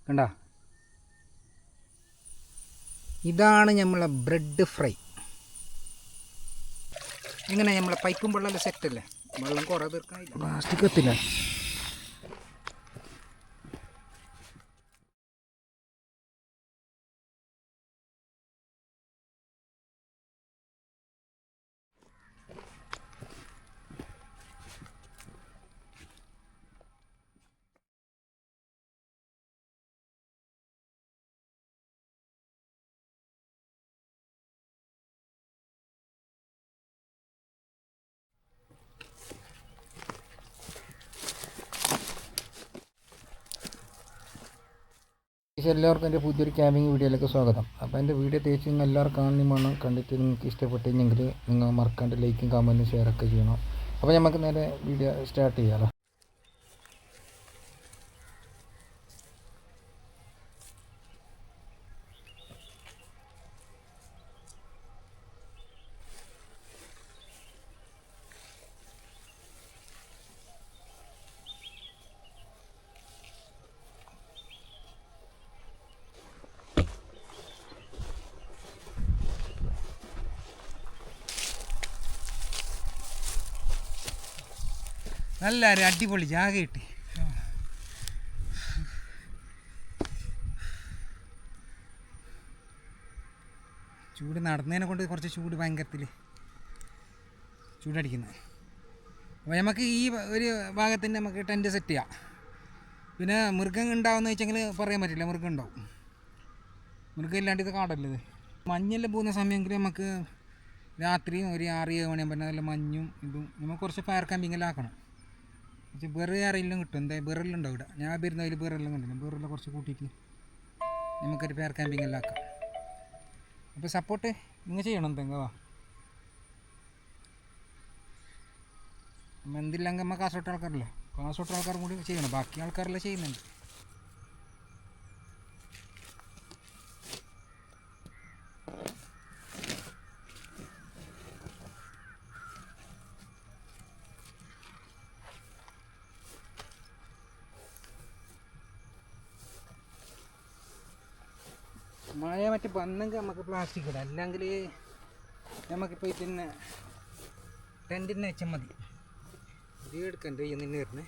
കണ്ട, ഇതാണ് നമ്മളെ ബ്രെഡ് ഫ്രൈ. ഇങ്ങനെ നമ്മളെ പൈപ്പും വെള്ളമെല്ലാം സെറ്റല്ലേ, വെള്ളം കുറേ തീർക്കാനില്ല, പ്ലാസ്റ്റിക് എത്തില്ല. എല്ലാവർക്കും എൻ്റെ പുതിയൊരു ക്യാമ്പിങ് വീഡിയോയിലേക്ക് സ്വാഗതം. അപ്പോൾ എൻ്റെ വീഡിയോ തേച്ച് നിങ്ങൾ എല്ലാവരും കാണുന്ന വേണം. കണ്ടിട്ട് നിങ്ങൾക്ക് ഇഷ്ടപ്പെട്ടില്ലെങ്കിൽ നിങ്ങൾ മറക്കാണ്ട് ലൈക്കും കമൻറ്റും ഷെയറൊക്കെ ചെയ്യണം. അപ്പോൾ നമുക്ക് നേരെ വീഡിയോ സ്റ്റാർട്ട് ചെയ്യാമല്ലോ. നല്ല അടിപൊളി ജാഗ കിട്ടി. ചൂട് നടന്നതിനെ കൊണ്ട് കുറച്ച് ചൂട് ഭയങ്കരത്തിൽ ചൂടടിക്കുന്നത്. അപ്പോൾ നമുക്ക് ഈ ഒരു ഭാഗത്തിന് നമുക്ക് ടെൻറ്റ് സെറ്റ് ചെയ്യാം. പിന്നെ മൃഗം ഉണ്ടാവുമെന്ന് വെച്ചെങ്കിൽ പറയാൻ പറ്റില്ല, മൃഗം ഉണ്ടാവും. മൃഗം ഇല്ലാണ്ട് ഇത് കാടല്ലേ ഇത്. മഞ്ഞെല്ലാം പോകുന്ന സമയമെങ്കിൽ നമുക്ക് രാത്രിയും ഒരു 6-7 മണിയാകുമ്പോൾ നല്ല മഞ്ഞും ഇതും നമുക്ക് കുറച്ച് ഫയർ ക്യാമ്പിങ്ങെല്ലാം ആക്കണം. പക്ഷേ ബെറ് ആരെല്ലാം കിട്ടും, എന്താ ബെറെല്ലാം ഉണ്ടാവും ഇവിടെ. ഞാൻ വരുന്നതിൽ ബെറെല്ലാം കണ്ടില്ല, ബെറെല്ലാം കുറച്ച് കൂട്ടിയിട്ട് നമുക്കൊരു ഫയർ ക്യാമ്പിങ്ങെല്ലാം ആക്കാം. അപ്പോൾ സപ്പോർട്ട് നിങ്ങൾ ചെയ്യണം എന്തെങ്കിലും. എന്തില്ലെങ്കിൽ നമ്മൾ കാസർഗോട്ട് ആൾക്കാരല്ലേ, കാസർഗോട്ട് ആൾക്കാരും കൂടി ചെയ്യണം, ബാക്കി ആൾക്കാരെല്ലാം ചെയ്യുന്നുണ്ട്. മഴ മറ്റേ വന്നെങ്കിൽ നമുക്ക് പ്ലാസ്റ്റിക് ഇടാം, അല്ലെങ്കിൽ നമുക്കിപ്പോൾ പിന്നെ ടെൻറ്റിന് വെച്ചാൽ മതി. ഇത് എടുക്കണ്ട നിന്ന് വരുന്നേ.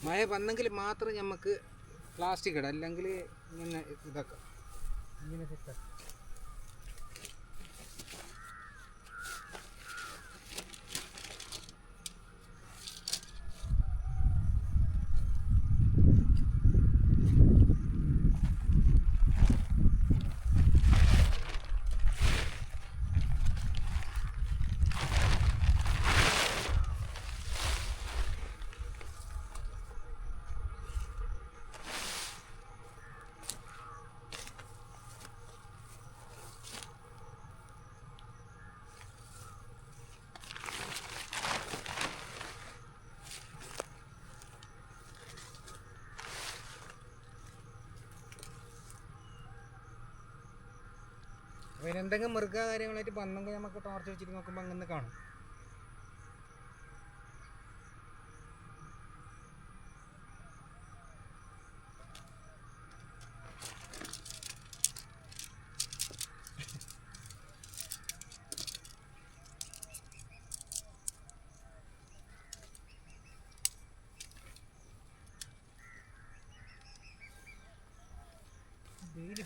മഴ വന്നെങ്കിൽ മാത്രം നമുക്ക് പ്ലാസ്റ്റിക് ഇടാം, അല്ലെങ്കിൽ ഇങ്ങനെ ഇതാക്കാം, ഇങ്ങനെ സെറ്റാക്കാം. അപ്പോൾ എന്തെങ്കിലും മൃഗ കാര്യങ്ങളായിട്ട് വന്നെങ്കിൽ നമുക്ക് ടോർച്ച് വെച്ചിട്ട് നോക്കുമ്പോൾ അങ്ങനെ കാണും.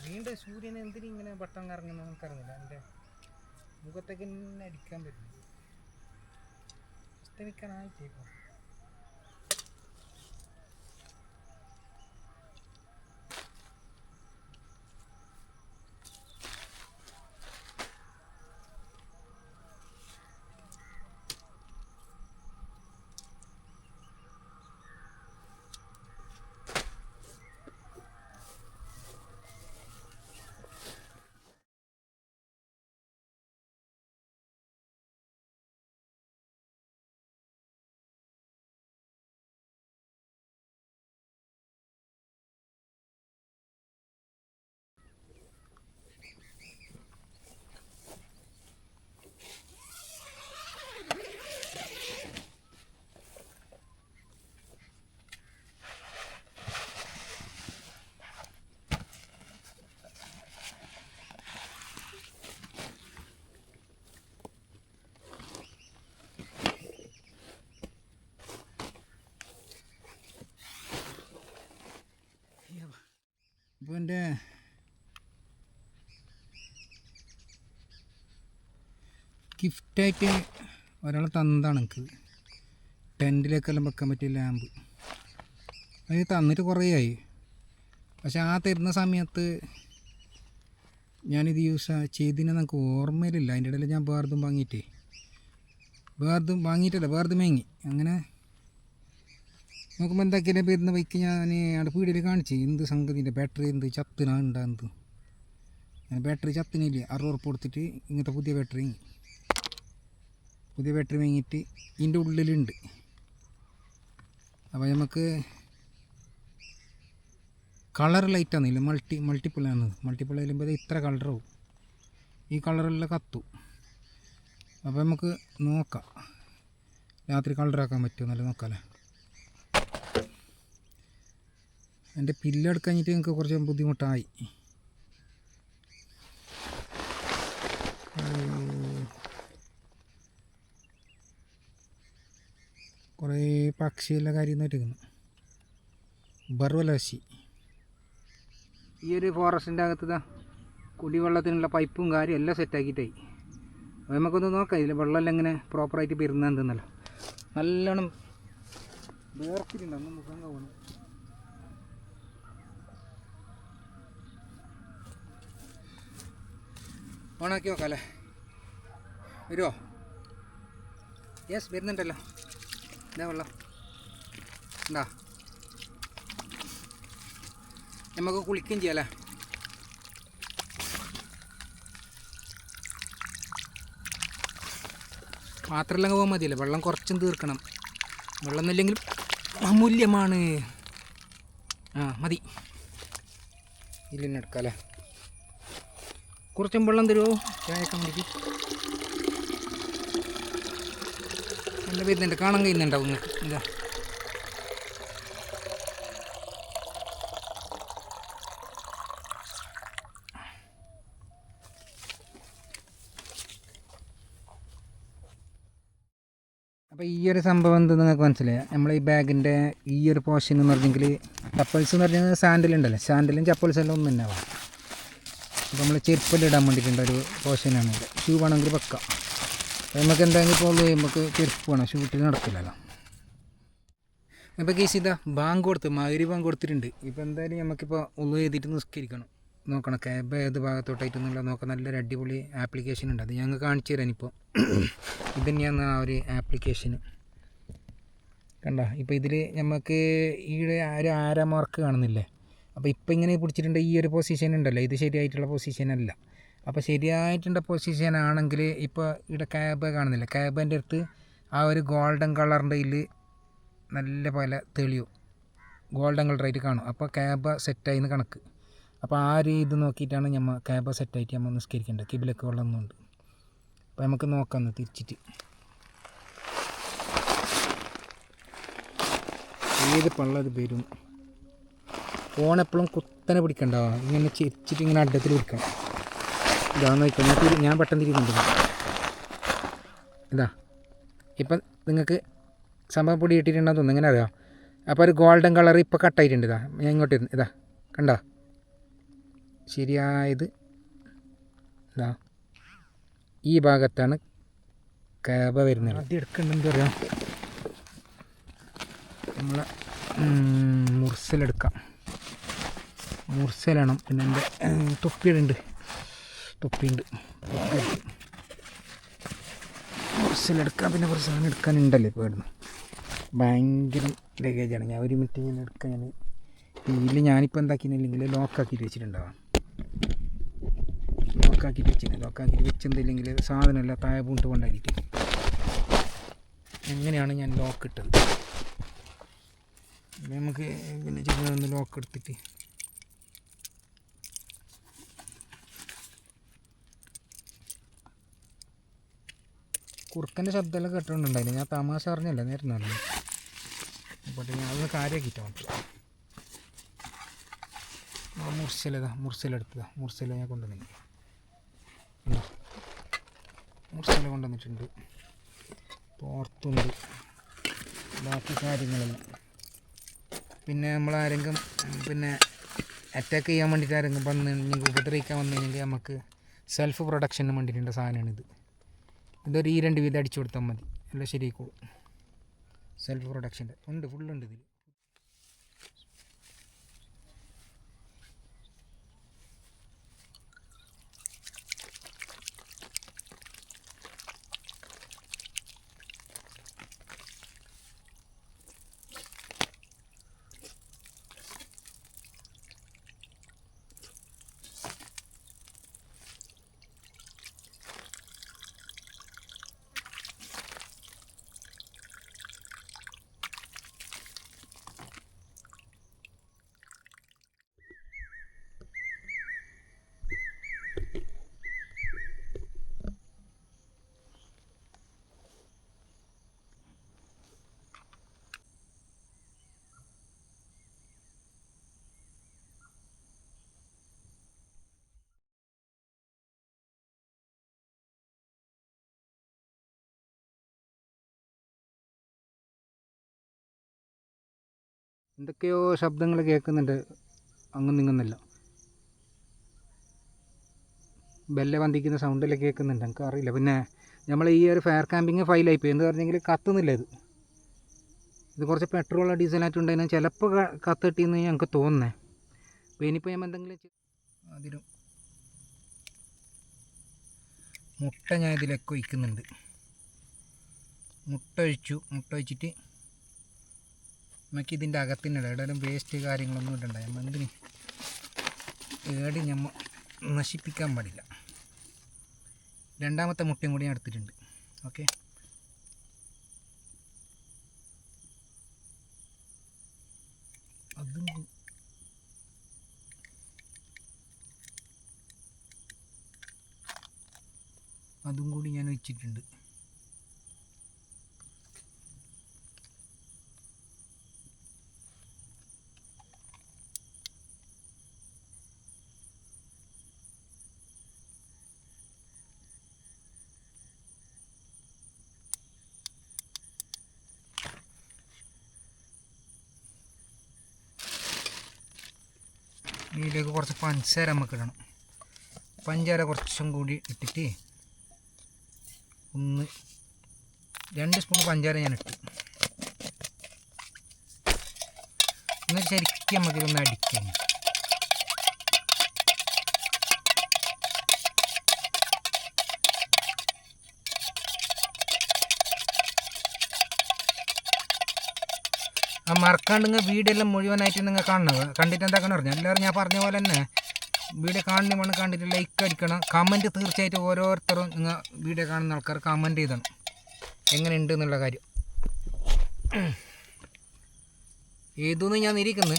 വീണ്ടും സൂര്യൻ എന്തിനും ഇങ്ങനെ വട്ടം കറങ്ങുന്നത് നമുക്കറിയില്ല. എൻ്റെ മുഖത്തേക്ക് തന്നെ അടിക്കാൻ പറ്റും. അസ്തമിക്കാനായിട്ടേക്കും. അപ്പോൾ എൻ്റെ ഗിഫ്റ്റായിട്ട് ഒരാൾ തന്നതാണ് എനിക്ക് ടെൻറ്റിലേക്കെല്ലാം വെക്കാൻ പറ്റിയ ലാമ്പ്. അത് തന്നിട്ട് കുറേ ആയി. പക്ഷെ ആ തരുന്ന സമയത്ത് ഞാനിത് യൂസ് ചെയ്തതിന് നമുക്ക് ഓർമ്മയിലില്ല. അതിൻ്റെ ഇടയിൽ ഞാൻ വേർതും വാങ്ങിയിട്ടേ വേർതും വാങ്ങി. അങ്ങനെ നോക്കുമ്പോൾ എന്താക്കിയാലും വരുന്ന ബൈക്ക് ഞാൻ അവിടെ പീടിയിൽ കാണിച്ചു എന്ത് സംഗതിൻ്റെ ബാറ്ററി എന്ത് ചത്തിനാണ്ടാന്ത്. അങ്ങനെ ബാറ്ററി ചത്തിനില്ല. 60 ഉറുപ്പിക കൊടുത്തിട്ട് ഇങ്ങനത്തെ പുതിയ ബാറ്ററി വാങ്ങിയിട്ട് ഇതിൻ്റെ ഉള്ളിലുണ്ട്. അപ്പോൾ നമുക്ക് കളർ ലൈറ്റാണെന്നില്ല, മൾട്ടിപ്പിളാണ്. മൾട്ടിപ്പിൾ ആകുമ്പോൾ ഇത്ര കളറാവും. ഈ കളറെല്ലാം കത്തും. അപ്പോൾ നമുക്ക് നോക്കാം രാത്രി കളറാക്കാൻ പറ്റുമെന്നല്ല നോക്കാമല്ലേ. എൻ്റെ പില്ലെടുക്കഴിഞ്ഞിട്ട് എനിക്ക് കുറച്ച് ബുദ്ധിമുട്ടായി. കുറേ പക്ഷിയെല്ലാം കാര്യം നോട്ടിരിക്കുന്നു. ബർവലശി ഈ ഒരു ഫോറസ്റ്റിൻ്റെ അകത്ത് കുടിവെള്ളത്തിനുള്ള പൈപ്പും കാര്യം എല്ലാം സെറ്റാക്കിയിട്ടായി. അപ്പോൾ നമുക്കൊന്ന് നോക്കാം ഇതിൽ വെള്ളമെല്ലാം എങ്ങനെ പ്രോപ്പറായിട്ട് പെരുന്നുണ്ടെന്നല്ലോ. നല്ലോണം വേർത്തിട്ടുണ്ടാകും മുഖം പോകണം. ഓണാക്കി നോക്കാം അല്ലേ? വരുമോ? യെസ്, വരുന്നുണ്ടല്ലോ. എന്താ വെള്ളം എന്താ? നമുക്ക് കുളിക്കുകയും ചെയ്യാമല്ലേ? മാത്രമല്ല പോകാൻ മതിയല്ലേ, വെള്ളം കുറച്ചും തീർക്കണം. വെള്ളം ഒന്നുമില്ലെങ്കിലും അമൂല്യമാണ്. മതി. ഇതിൽ തന്നെ എടുക്കാം അല്ലേ? കുറച്ചും വെള്ളം തരുമോ ചായക്കാൻ വേണ്ടിയിട്ട്? നല്ല വരുന്നുണ്ട്, കാണാൻ കഴിയുന്നുണ്ടാവും നിങ്ങൾക്ക്. എന്താ അപ്പോൾ ഈ ഒരു സംഭവം എന്ത് നിങ്ങൾക്ക് മനസ്സിലായി? നമ്മൾ ഈ ബാഗിൻ്റെ ഈ ഒരു പോർഷൻ എന്ന് പറഞ്ഞെങ്കിൽ ചപ്പൽസ് എന്ന് പറഞ്ഞാൽ സാൻഡലുണ്ടല്ലോ, സാൻഡലും ചപ്പൽസും എല്ലാം ഒന്നും തന്നെ ആവാം. അപ്പോൾ നമ്മൾ ചെരുപ്പെല്ലാം ഇടാൻ വേണ്ടിയിട്ടുള്ള ഒരു പോർഷനാണ് ഇത്. ഷൂ വേണമെങ്കിൽ വെക്കാം. നമുക്ക് എന്തെങ്കിലും ഇപ്പോൾ നമുക്ക് ചെരുപ്പ് വേണം, ഷൂട്ടിൽ നടക്കില്ലല്ലോ. അപ്പോൾ കേസ് ഇതാ ബാങ്ക് ബാങ്ക് കൊടുത്തിട്ടുണ്ട്. ഇപ്പോൾ എന്തായാലും നമുക്കിപ്പോൾ ഉള്ളു എഴുതിയിട്ട് നിസ്കരിക്കണം. നോക്കണം ക്യാബ് ഏത് ഭാഗത്തോട്ടായിട്ടെന്നുള്ള നോക്കാം. നല്ലൊരു അടിപൊളി ആപ്ലിക്കേഷൻ ഉണ്ട്, അത് ഞങ്ങൾ കാണിച്ചു തരാനിപ്പോൾ. ഇത് തന്നെയാണ് ആ ഒരു ആപ്ലിക്കേഷൻ. കണ്ട ഇപ്പോൾ ഇതിൽ നമുക്ക് ഈ ഒരു ആര മാർക്ക് കാണുന്നില്ലേ? അപ്പോൾ ഇപ്പോൾ ഇങ്ങനെ പിടിച്ചിട്ടുണ്ട് ഈ ഒരു പൊസിഷൻ ഉണ്ടല്ലോ, ഇത് ശരിയായിട്ടുള്ള പൊസിഷനല്ല. അപ്പോൾ ശരിയായിട്ടുള്ള പൊസിഷൻ ആണെങ്കിൽ ഇപ്പോൾ ഇവിടെ ക്യാബ് കാണുന്നില്ല, ക്യാബിൻ്റെ അടുത്ത് ആ ഒരു ഗോൾഡൻ കളറിൻ്റെ ഇതിൽ നല്ല പോലെ തെളിയും, ഗോൾഡൻ കളറായിട്ട് കാണും. അപ്പോൾ ക്യാബ് സെറ്റായിന്ന് കണക്ക്. അപ്പോൾ ആ ഒരു ഇത് നോക്കിയിട്ടാണ് നമ്മൾ ക്യാബ് സെറ്റായിട്ട് നമ്മൾ നിസ്കരിക്കേണ്ടത്. കിബിലൊക്കെ വെള്ളമൊന്നുമുണ്ട്. അപ്പോൾ നമുക്ക് നോക്കാം തിരിച്ചിട്ട് ഏത് പള്ളത് വരും. ഫോണെപ്പോഴും കുത്തനെ പിടിക്കണ്ടാവുക, ഇങ്ങനെ ചിരിച്ചിട്ട് ഇങ്ങനെ അഡ്ഡത്തിൽ പിടിക്കണം. ഇതാന്ന് നോക്കാം, ഞാൻ പെട്ടെന്ന് തിരിയുന്നുണ്ട്. ഇതാ ഇപ്പം നിങ്ങൾക്ക് സംഭവം പൊടി ഇട്ടിട്ടുണ്ടെന്ന് തോന്നുന്നു, ഇങ്ങനെ അറിയാം. അപ്പോൾ ഒരു ഗോൾഡൻ കളർ ഇപ്പോൾ കട്ടായിട്ടുണ്ട്. ഇതാ ഞാൻ ഇങ്ങോട്ട് ഇരുന്ന് ഇതാ കണ്ടോ ശരിയായത്. ഇതാ ഈ ഭാഗത്താണ് ക്യാബ വരുന്നത്. ആദ്യം എടുക്കേണ്ടത് പറയാം, നമ്മളെ മുർസലെടുക്കാം. മുർസലാണ്. പിന്നെ എൻ്റെ തൊപ്പിയുണ്ട്, മുർസലെടുക്കാം. പിന്നെ കുറച്ച് സാധനം എടുക്കാനുണ്ടല്ലോ ഇപ്പോൾ ഇവിടുന്ന്. ഭയങ്കര ലഗേജാണ്. ഞാൻ ഒരു മിനിറ്റ് ഞാൻ എടുക്കാൻ. ഞാൻ ഇതിൽ ഞാനിപ്പോൾ എന്താക്കിയില്ലെങ്കിൽ ലോക്കാക്കിയിട്ട് വെച്ചിട്ടുണ്ടാവാം. ലോക്കാക്കിയിട്ട് വെച്ചെന്തില്ലെങ്കിൽ സാധനമല്ല താഴെ പൂണ്ട് കൊണ്ടാക്കിയിട്ട് എങ്ങനെയാണ് ഞാൻ ലോക്ക് ഇട്ടത്. നമുക്ക് പിന്നെ ചെറുതൊന്ന് ലോക്ക് എടുത്തിട്ട് കുറുക്കൻ്റെ ശബ്ദമെല്ലാം കേട്ടുകൊണ്ടുണ്ടായില്ല. ഞാൻ തമാശ പറഞ്ഞല്ല, നേരം പറഞ്ഞു. അപ്പോൾ ഞാൻ അതൊന്ന് കാര്യമാക്കിയിട്ട് മാത്രം. മുർസലെടുത്തതാ. മുർസല ഞാൻ കൊണ്ടുവന്നിട്ടുണ്ട്. മുർസല കൊണ്ടുവന്നിട്ടുണ്ട്. തോർത്തുണ്ട്, ബാക്കി കാര്യങ്ങളെല്ലാം. പിന്നെ നമ്മളാരെങ്കിലും പിന്നെ അറ്റാക്ക് ചെയ്യാൻ വേണ്ടിയിട്ട് ആരെങ്കിലും വന്നിട്ടുണ്ടെങ്കിൽ ഉപദ്രവിക്കാൻ വന്നു കഴിഞ്ഞെങ്കിൽ നമുക്ക് സെൽഫ് പ്രൊഡക്ഷന് വേണ്ടിയിട്ടുള്ള സാധനമാണിത്. ഇതൊരു ഈ 2 വീതം അടിച്ചു കൊടുത്താൽ മതി, എല്ലാം ശരിയായിക്കോളും. സെൽഫ് പ്രൊഡക്ഷൻ്റെ ഉണ്ട്, ഫുള്ളുണ്ട് ഇതിൽ. എന്തൊക്കെയോ ശബ്ദങ്ങൾ കേൾക്കുന്നുണ്ട്, അങ്ങും നിങ്ങുന്നില്ല. ബെല്ല് വന്ദിക്കുന്ന സൗണ്ടെല്ലാം കേൾക്കുന്നുണ്ട്, എനിക്ക് അറിയില്ല. പിന്നെ നമ്മൾ ഈ ഒരു ഫയർ ക്യാമ്പിങ് ഫൈലായിപ്പോയി. എന്ന് പറഞ്ഞെങ്കിൽ കത്തുന്നില്ല. ഇത് കുറച്ച് പെട്രോളോ ഡീസലായിട്ടുണ്ടെങ്കിൽ ചിലപ്പോൾ കത്തിട്ടിന്ന് ഞങ്ങൾക്ക് തോന്നുന്നത്. അപ്പോൾ ഇനിയിപ്പോൾ ഞാൻ എന്തെങ്കിലും അതിലും മുട്ട ഞാൻ ഇതിലൊക്കെ ഒഴിക്കുന്നുണ്ട്. മുട്ട ഒഴിച്ചിട്ട് നമുക്ക് ഇതിൻ്റെ അകത്തിനിട എവിടെയും വേസ്റ്റ് കാര്യങ്ങളൊന്നും ഇടണ്ട. നമ്മൾ എന്തിന് ഏടി നമ്മൾ നശിപ്പിക്കാൻ പാടില്ല. 2ാമത്തെ മുട്ടയും കൂടി ഞാൻ എടുത്തിട്ടുണ്ട്. ഓക്കെ, അതും കൂടി ഞാൻ വെച്ചിട്ടുണ്ട്. ഇതിലേക്ക് കുറച്ച് പഞ്ചസാര നമുക്ക് ഇടണം. പഞ്ചസാര കുറച്ചും കൂടി ഇട്ടിട്ട് 2 സ്പൂൺ പഞ്ചസാര ഞാൻ ഇട്ടു. എന്നിട്ട് ശരിക്കും നമുക്കിതൊന്ന് അടിക്കാം. മറക്കാണ്ട് നിങ്ങൾ വീഡിയോ എല്ലാം മുഴുവനായിട്ട് നിങ്ങൾ കാണണം. കണ്ടിട്ട് എന്താക്കണം പറഞ്ഞാൽ എല്ലാവരും ഞാൻ പറഞ്ഞ പോലെ തന്നെ വീഡിയോ കാണുന്ന കണ്ടിട്ട് ലൈക്ക് അടിക്കണം. കമൻറ്റ് തീർച്ചയായിട്ടും ഓരോരുത്തരും നിങ്ങൾ വീഡിയോ കാണുന്ന ആൾക്കാർ കമൻറ്റ് ചെയ്തണം എങ്ങനെയുണ്ട് എന്നുള്ള കാര്യം. ഏതൊന്നും ഞാൻ ഇരിക്കുന്നു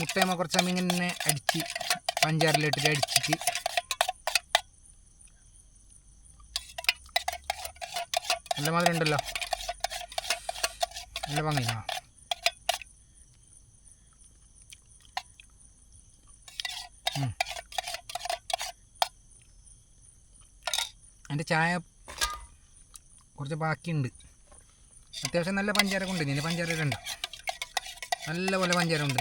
മുട്ടയമ്മ കുറച്ച് സമയം ഇങ്ങനെ അടിച്ച് പഞ്ചാറിലിട്ടിട്ട് അടിച്ചിട്ട് നല്ല മാതിരി ഉണ്ടല്ലോ, നല്ല ഭംഗിയാ. എൻ്റെ ചായ കുറച്ച് ബാക്കിയുണ്ട്. അത്യാവശ്യം നല്ല പഞ്ചാര കൊണ്ട് ഇനി പഞ്ചാര ഇടണ്ട, നല്ല പോലെ പഞ്ചാര ഉണ്ട്.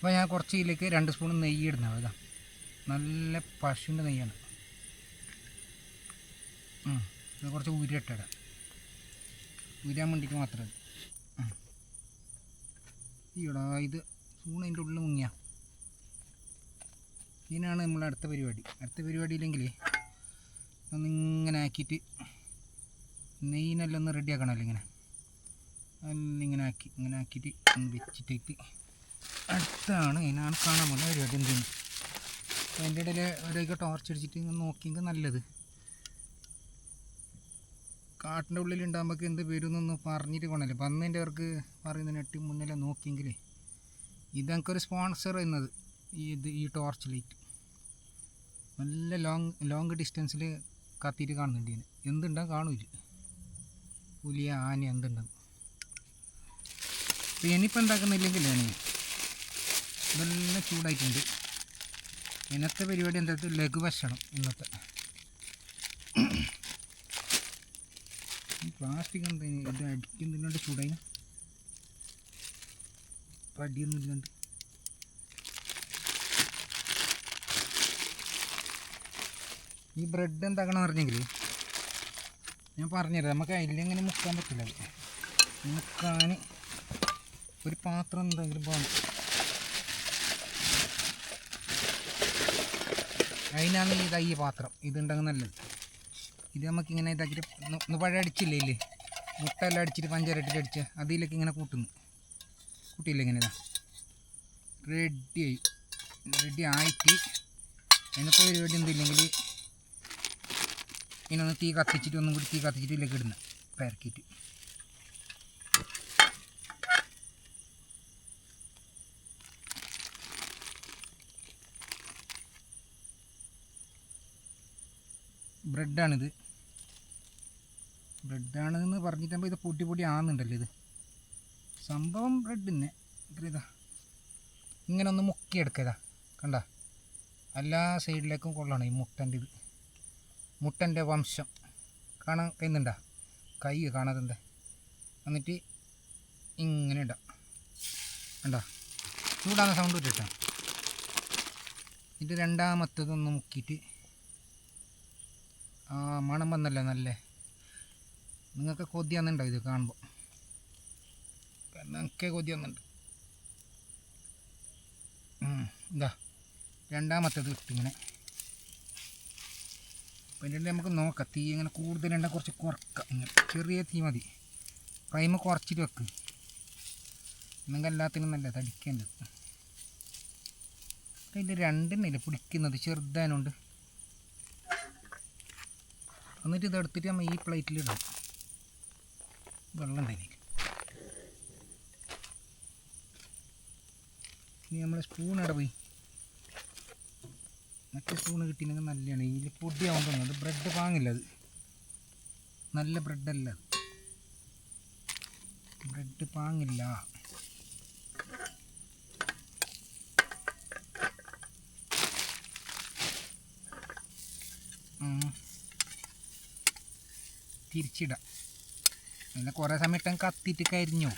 അപ്പോൾ ഞാൻ കുറച്ച് ഇതിലേക്ക് 2 സ്പൂൺ നെയ്യ് ഇടുന്നത്. നല്ല പശുവിൻ്റെ നെയ്യാണ്. ഇത് കുറച്ച് ഉരുട്ടിടാം, ഉരാൻ വേണ്ടിയിട്ട് മാത്രമേ. ഈടാ ഇത് സൂണ് അതിൻ്റെ ഉള്ളിൽ മുങ്ങിയ. ഇതിനാണ് നമ്മൾ അടുത്ത പരിപാടി. അടുത്ത പരിപാടിയില്ലെങ്കിൽ ഒന്നിങ്ങനെ ആക്കിയിട്ട് നെയ്യിനെല്ലാം ഒന്ന് റെഡിയാക്കണമല്ലോ. ഇങ്ങനെ ആക്കി ഇങ്ങനെ ആക്കിയിട്ട് ഒന്ന് വെച്ചിട്ടേക്ക് അടുത്താണ് ഇതിനാണ് കാണാൻ പോകുന്ന പരിപാടി. എന്തെങ്കിലും അപ്പോൾ അതിൻ്റെ ഇടയിൽ ഒരേക്ക് ടോർച്ച് അടിച്ചിട്ട് ഇങ്ങനെ നോക്കിയെങ്കിൽ നല്ലത്. കാട്ടിൻ്റെ ഉള്ളിലുണ്ടാകുമ്പോൾ എന്ത് വരുമെന്നൊന്ന് പറഞ്ഞിട്ട് പോകണമല്ലോ. അപ്പം അന്ന് എൻ്റെ അവർക്ക് പറയുന്നതിനെട്ടി മുന്നിലെ നോക്കിയെങ്കിൽ ഇതെനിക്കൊരു സ്പോൺസർ എന്നത് ഈ ടോർച്ച് ലൈറ്റ് നല്ല ലോങ് ഡിസ്റ്റൻസിൽ കത്തിയിട്ട് കാണുന്നുണ്ട്. ഇതിന് എന്തുണ്ടാകും കാണൂല, പുലിയ ആന എന്തുണ്ടാകും. അപ്പോൾ ഇനിയിപ്പോൾ എന്താക്കുന്നില്ലെങ്കിൽ ഇതെല്ലാം ചൂടായിട്ടുണ്ട്. ഇന്നത്തെ പരിപാടി എന്താ ലഘു ഭക്ഷണം. ഇന്നത്തെ പ്ലാസ്റ്റിക് എന്താ ഇത് അടിക്കുന്നില്ലാണ്ട് ചൂടായി അടിയൊന്നുമില്ലാണ്ട്. ഈ ബ്രെഡ് എന്താക്കണം പറഞ്ഞെങ്കിൽ ഞാൻ പറഞ്ഞുതരാം. നമുക്ക് അതിലിങ്ങനെ മുക്കാൻ പറ്റില്ല. മുക്കാൻ ഒരു പാത്രം എന്തെങ്കിലും പോകണം. അതിനാണ് ഈ പാത്രം ഇതുണ്ടെങ്കിൽ നല്ലത്. ഇത് നമുക്കിങ്ങനെ ഇതാക്കിയിട്ട് ഒന്ന് പഴം അടിച്ചില്ലേ, ഇല്ലേ മുട്ട എല്ലാം അടിച്ചിട്ട് പഞ്ചാര ഇട്ടിട്ട് അടിച്ച് അതിലേക്ക് ഇങ്ങനെ കൂട്ടിയില്ല. ഇങ്ങനെ ഇതാ റെഡി ആയിട്ട് അതിനൊക്കെ പരിപാടി എന്തില്ലെങ്കിൽ ഇങ്ങനൊന്ന് തീ കത്തിച്ചിട്ട് ഒന്നും കൂടി തീ കത്തിച്ചിട്ട് ഇതിലേക്ക് ഇടുന്ന പരക്കിയിട്ട്. ബ്രെഡാണിത്. ബ്രെഡാണെന്ന് പറഞ്ഞിട്ടാകുമ്പോൾ ഇത് പൊടി ആകുന്നുണ്ടല്ലോ. ഇത് സംഭവം ബ്രെഡ് തന്നെ. ഇതാ ഇങ്ങനെ ഒന്ന് മുക്കിയെടുക്കുക. കണ്ട എല്ലാ സൈഡിലേക്കും കൊള്ളണം ഈ മുട്ടൻ്റെ ഇത്. മുട്ടൻ്റെ വംശം കാണാൻ കഴിയുന്നുണ്ടോ? കൈ കാണാതെന്താ. എന്നിട്ട് ഇങ്ങനെ ഇടാം. കണ്ടോ ചൂടാകുന്ന സൗണ്ട് ഇട്ടിട്ടാ. ഇത് രണ്ടാമത്തതൊന്ന് മുക്കിയിട്ട് മണം വന്നല്ലേ നല്ല. നിങ്ങൾക്ക് കൊതി വന്നുണ്ടോ ഇത് കാണുമ്പോൾ? എനിക്ക് കൊതി വന്നുണ്ട്. ഇതാ രണ്ടാമത്തേത് ഇട്ടിങ്ങനെ. അപ്പം ഇതിൻ്റെ നമുക്ക് നോക്കാം. തീ ഇങ്ങനെ കൂടുതലുണ്ടെങ്കിൽ കുറച്ച് കുറക്കാം. ഇങ്ങനെ ചെറിയ തീ മതി. ഫ്ലെയിം കുറച്ചിട്ട് വെക്ക്. എന്നെങ്കിൽ എല്ലാത്തിനും നല്ല തടിക്കേണ്ടത്. ഇതിൽ രണ്ടെണ്ണയില്ല പിടിക്കുന്നത് ചെറുതായതുകൊണ്ട്. എന്നിട്ട് ഇതെടുത്തിട്ട് നമ്മൾ ഈ പ്ലേറ്റിലിടാം. വെള്ളം തന്നെ. ഇനി നമ്മൾ സ്പൂൺ അവിടെ പോയി മറ്റേ സ്പൂണ് കിട്ടിയെങ്കിൽ നല്ലതാണ്. ഇതിൽ പൊടിയാവാൻ തോന്നുന്നത്. ബ്രെഡ് വാങ്ങില്ല, അത് നല്ല ബ്രെഡല്ല. ബ്രെഡ് പാങ്ങില്ല. തിരിച്ചിടാം. പിന്നെ കുറേ സമയം ഇട്ടാൽ കത്തിയിട്ട് കരിഞ്ഞു.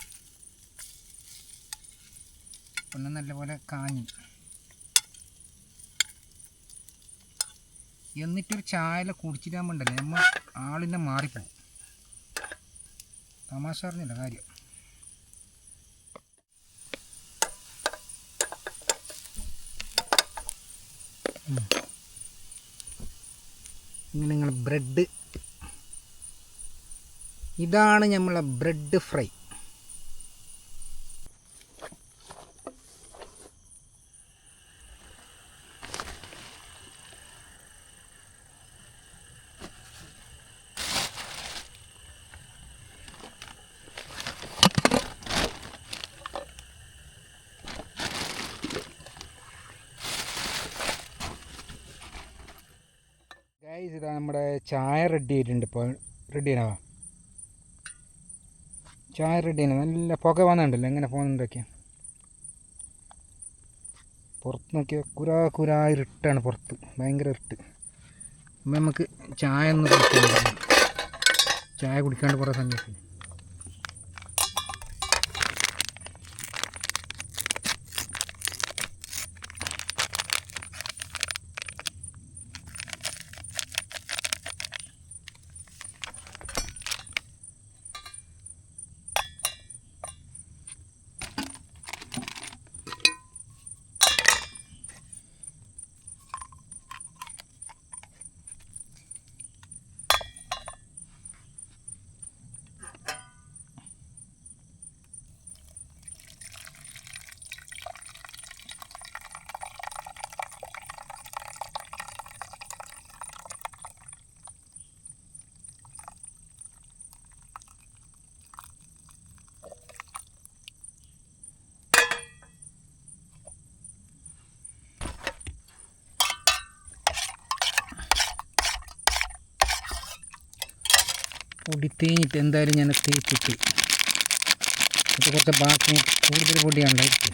പിന്നെ നല്ലപോലെ കാഞ്ഞു. എന്നിട്ടൊരു ചായല കുടിച്ചിട്ടാകുമ്പോണ്ടല്ലേ നമ്മൾ ആളിനെ മാറിപ്പോവും. തമാശ അറിഞ്ഞില്ല കാര്യം. ഇങ്ങനെ നിങ്ങൾ ബ്രെഡ്, ഇതാണ് നമ്മളെ ബ്രെഡ് ഫ്രൈ. ഗൈസ് ഇതാ നമ്മുടെ ചായ റെഡി ആയിട്ടുണ്ട്. ഇപ്പോൾ റെഡിയാണോ? ചായ റെഡിയാണ്. നല്ല പുക വന്നിട്ടുണ്ടല്ലോ. എങ്ങനെ പോകുന്നുണ്ടൊക്കെ പുറത്ത് നോക്കിയാൽ കുരാ ഇരുട്ടാണ് പുറത്ത്, ഭയങ്കര ഇരുട്ട്. അപ്പം നമുക്ക് ചായ ഒന്ന് കുടിക്കാൻ, ചായ കുടിക്കാണ്ട് കുറേ സമയത്ത് പൊടി തേഞ്ഞിട്ട് എന്തായാലും ഞാൻ തേച്ചിട്ട് ഇപ്പോൾ കുറച്ച് ബാക്കി കൂടുതൽ പൊടിയാണ്ടായിരിക്കും.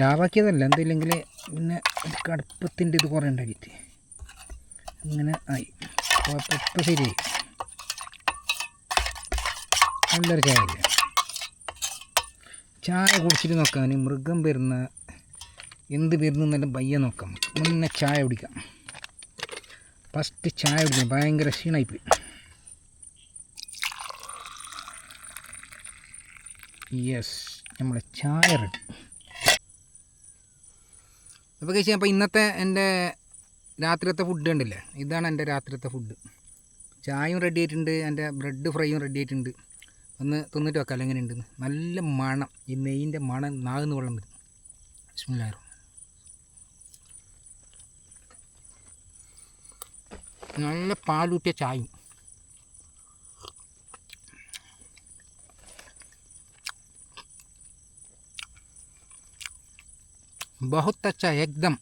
ലാവാക്കിയതല്ല, എന്തില്ലെങ്കിൽ പിന്നെ കടുപ്പത്തിൻ്റെ ഇത് കുറേ ഉണ്ടാക്കിയിട്ട് ഇങ്ങനെ ആയി. അപ്പോൾ ഇപ്പോൾ ശരിയായി. നല്ലൊരു ചായ ഇല്ല. ചായ കുടിച്ചിട്ട് നോക്കാൻ മൃഗം വരുന്ന എന്ത് വരുന്നെന്നെല്ലാം പയ്യെ നോക്കാം. മുന്നേ ചായ കുടിക്കാം. ഫസ്റ്റ് ചായ കുടിക്കാം. ഭയങ്കര ക്ഷീണമായിപ്പോയി. യെസ്, നമ്മളെ ചായ റെഡി. അപ്പോൾ കഴിച്ച് അപ്പോൾ ഇന്നത്തെ എൻ്റെ രാത്രിയത്തെ ഫുഡ് കണ്ടില്ലേ, ഇതാണ് എൻ്റെ രാത്രിയത്തെ ഫുഡ്. ചായയും റെഡി ആയിട്ടുണ്ട്, എൻ്റെ ബ്രെഡ് ഫ്രൈയും റെഡി ആയിട്ടുണ്ട്. ഒന്ന് തിന്നിട്ട് വെക്കാം എങ്ങനെയുണ്ടെന്ന്. നല്ല മണം, ഈ നെയ്യിൻ്റെ മണം നാകുന്ന വെള്ളം വരും. ബിസ്മില്ലാഹിർ. നല്ല പാലൂട്ടിയ ചായയും. बहुत अच्छा एकदम.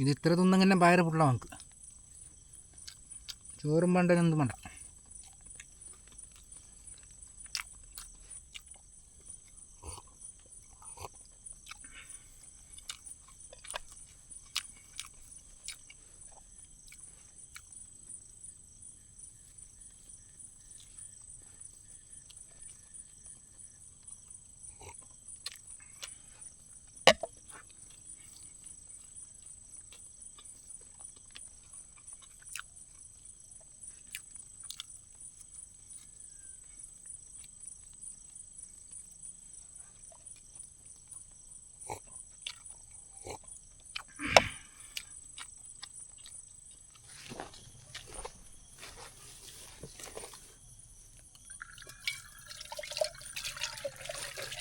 ഇത് ഇത്ര തിന്നങ്ങനെ വയറ് ഫുള്ളാവും നമുക്ക്. ചോറും വേണ്ട, എന്തും വേണ്ട.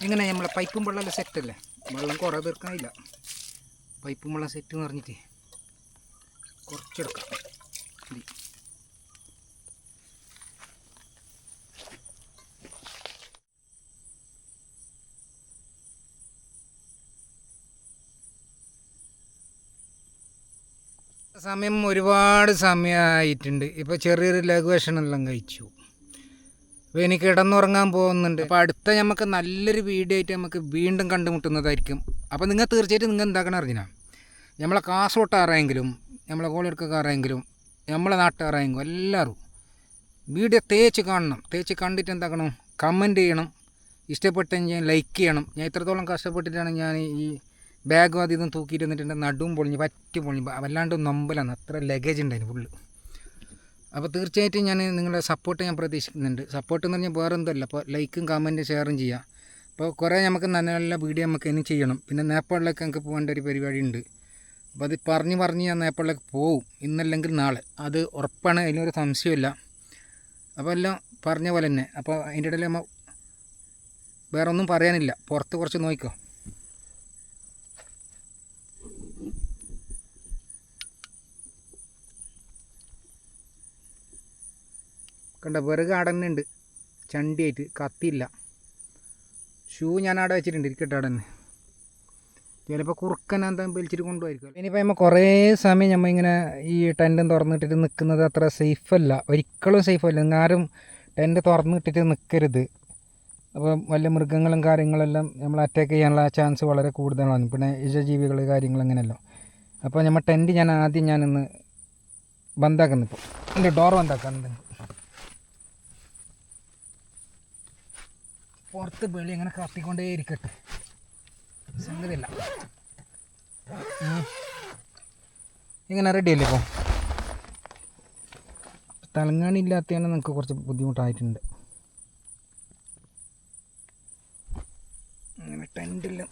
ഇങ്ങനെ നമ്മളെ പൈപ്പും വെള്ളമെല്ലാം സെറ്റല്ലേ, വെള്ളം കുറേ തീർക്കാനില്ല. പൈപ്പും വെള്ളം സെറ്റ് എന്ന് പറഞ്ഞിട്ട് കുറച്ചെടുക്കാം. സമയം ഒരുപാട് സമയമായിട്ടുണ്ട്. ഇപ്പോൾ ചെറിയൊരു ലഘുഭക്ഷണമെല്ലാം കഴിച്ചു. അപ്പോൾ എനിക്ക് കിടന്നുറങ്ങാൻ പോകുന്നുണ്ട്. അപ്പോൾ അടുത്ത നമുക്ക് നല്ലൊരു വീഡിയോ ആയിട്ട് നമുക്ക് വീണ്ടും കണ്ടുമുട്ടുന്നതായിരിക്കും. അപ്പോൾ നിങ്ങൾ തീർച്ചയായിട്ടും നിങ്ങൾ എന്താക്കണം അറിഞ്ഞാൽ, നമ്മളെ കാസർഗോട്ടാറായെങ്കിലും നമ്മളെ കോളിയെടുക്കാറായെങ്കിലും നമ്മളെ നാട്ടുകാരായെങ്കിലും എല്ലാവരും വീഡിയോ തേച്ച് കാണണം. തേച്ച് കണ്ടിട്ട് എന്താക്കണം, കമൻറ്റ് ചെയ്യണം. ഇഷ്ടപ്പെട്ടെങ്കിൽ ലൈക്ക് ചെയ്യണം. ഞാൻ ഇത്രത്തോളം കഷ്ടപ്പെട്ടിട്ടാണ് ഞാൻ ഈ ബാഗും അതിതും തൂക്കിയിട്ട് വന്നിട്ട് നടുവും പൊളിഞ്ഞ് പറ്റി പൊളിഞ്ഞ് വല്ലാണ്ട് നമ്പലാണ്. അത്ര ലഗേജ് ഉണ്ടായിരുന്നു ഫുള്ള്. അപ്പോൾ തീർച്ചയായിട്ടും ഞാൻ നിങ്ങളുടെ സപ്പോർട്ട് ഞാൻ പ്രതീക്ഷിക്കുന്നുണ്ട്. സപ്പോർട്ട് എന്ന് പറഞ്ഞാൽ വേറെ എന്തല്ല, അപ്പോൾ ലൈക്കും കമൻറ്റും ഷെയറും ചെയ്യുക. അപ്പോൾ കുറേ നമുക്ക് നല്ല നല്ല വീഡിയോ നമുക്ക് ഇനി ചെയ്യണം. പിന്നെ നേപ്പാളിലേക്ക് നമുക്ക് പോകേണ്ട ഒരു പരിപാടി ഉണ്ട്. അപ്പോൾ അത് പറഞ്ഞ് ഞാൻ നേപ്പാളിലേക്ക് പോവും, ഇന്നല്ലെങ്കിൽ നാളെ. അത് ഉറപ്പാണ്, അതിനൊരു സംശയമില്ല. അപ്പോൾ എല്ലാം പറഞ്ഞ പോലെ തന്നെ. അപ്പോൾ അതിൻ്റെ ഇടയിൽ നമ്മൾ വേറെ ഒന്നും പറയാനില്ല. പുറത്ത് കുറച്ച് നോക്കിക്കോ. കണ്ട വിറക് ആടന്നെ ഉണ്ട്, ചണ്ടിയായിട്ട് കത്തിയില്ല. ഷൂ ഞാൻ അവിടെ വെച്ചിട്ടുണ്ട്, ഇരിക്കട്ടെ അവിടെ തന്നെ. ചിലപ്പോൾ കുറുക്കൻ എന്താ വലിച്ചിട്ട് കൊണ്ടുപോയിരിക്കും. ഇനിയിപ്പോൾ നമ്മൾ കുറേ സമയം നമ്മൾ ഇങ്ങനെ ഈ ടെൻറ്റും തുറന്നിട്ടിട്ട് നിൽക്കുന്നത് അത്ര സേഫല്ല, ഒരിക്കലും സേഫല്ല. നിങ്ങാരും ടെൻറ്റ് തുറന്നിട്ടിട്ട് നിൽക്കരുത്. അപ്പോൾ വല്ല മൃഗങ്ങളും കാര്യങ്ങളെല്ലാം നമ്മൾ അറ്റാക്ക് ചെയ്യാനുള്ള ചാൻസ് വളരെ കൂടുതലാണ്. പിന്നെ ഇഴജീവികൾ കാര്യങ്ങൾ അങ്ങനെയല്ലോ. അപ്പോൾ നമ്മൾ ടെൻറ്റ് ഞാനിന്ന് ബന്ധാക്കുന്നു. ഇപ്പോൾ എൻ്റെ ഡോർ ബന്ധാക്കാനുണ്ട്. പുറത്ത് വെളി അങ്ങനെ കത്തിക്കൊണ്ടേ ഇരിക്കട്ടെ, സംഗതിയല്ല. ഇങ്ങനെ റെഡിയല്ലേ? ഇപ്പോൾ തലങ്ങാണില്ലാത്തതാണ് നമുക്ക് കുറച്ച് ബുദ്ധിമുട്ടായിട്ടുണ്ട്. അങ്ങനെ ടെൻറ്റിൻ്റെ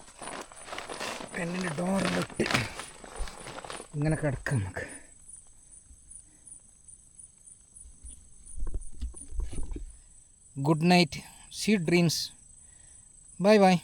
ഡോറിലിട്ട് ഇങ്ങനെ കിടക്കാം നമുക്ക്. Good night, sweet dreams. Bye bye.